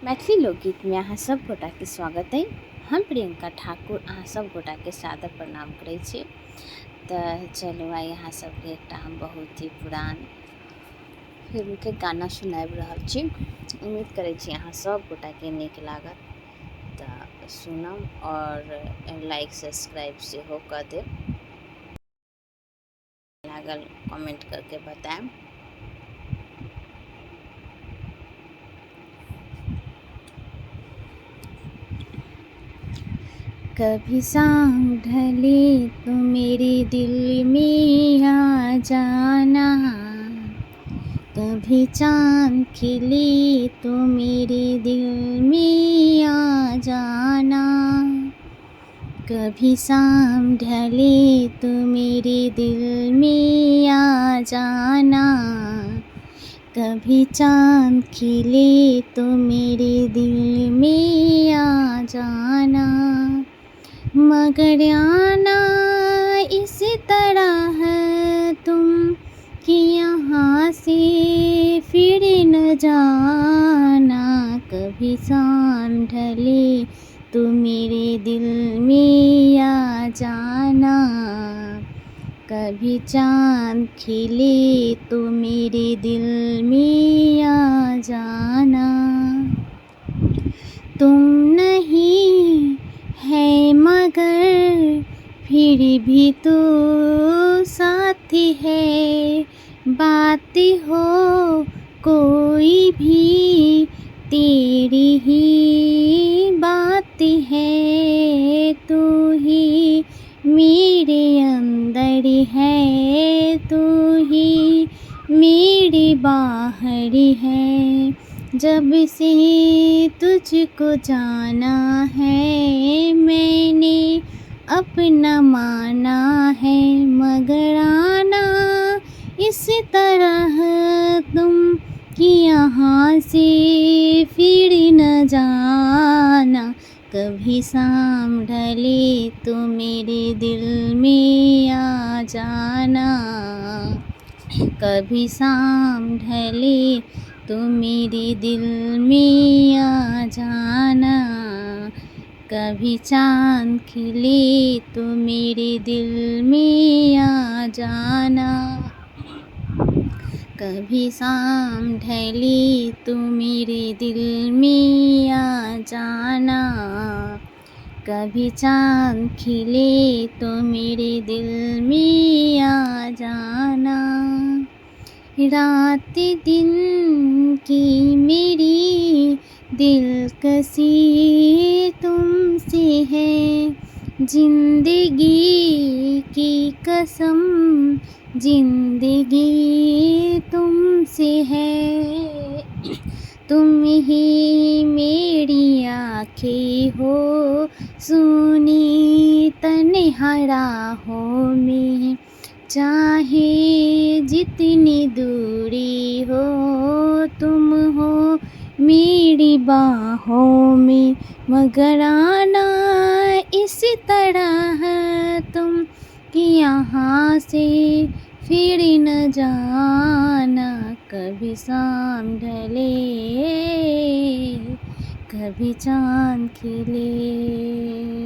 मैथिली लोकगीत में अहाँ सब गोटा के स्वागत है। हम प्रियंका ठाकुर अहाँ सब गोटा के सादर प्रणाम करै छी। तऽ चलू आइ अहाँ सबके एकटा हम बहुत ही पुरान फिल्म के गाना सुनाबि रहल छी। उम्मीद करै छी अहाँ सब गोटा के नीक लागत, तऽ सुनम और लाइक सब्सक्राइब सेहो कऽ देब। लागल कमेंट करके बताएब। कभी शाम ढले तो मेरे दिल में आ जाना, कभी चांद खिले तो मेरे दिल में आ जाना, कभी शाम ढले तो मेरे दिल में आ जाना, कभी चांद खिले तो मेरे दिल में आ जाना, मगर आना इस तरह है तुम कि यहाँ से फिर न जाना, कभी शाम ढले तो मेरे दिल में आ जाना, कभी चांद खिले तो मेरे दिल में आ जाना, तुम नहीं है मगर फिर भी तो साथी है, बात हो कोई भी तेरी ही बात है, तू ही मेरे अंदर है, तू ही मेरे बाहर है, जब से तुझको जाना है मैंने अपना माना है, मगर आना इस तरह तुम कि यहाँ से फिर न जाना, कभी शाम ढले तो मेरे दिल में आ जाना, कभी शाम ढले तो मेरे दिल में आ जाना, कभी चांद खिले तो मेरे दिल में आ जाना, कभी शाम ढले तो मेरे दिल में आ जाना, कभी चांद खिले तो मेरे दिल में आ जाना, रात दिन की मेरी दिलकशी तुमसे है, जिंदगी की कसम जिंदगी तुमसे है, तुम ही मेरी आँखें हो सुनी तन्हा राहों में, चाहे जितनी दूरी हो तुम हो मेरी बाहों में, मगर आना इस तरह तुम कि यहाँ से फिर न जाना, कभी शाम ढले कभी चांद खिले।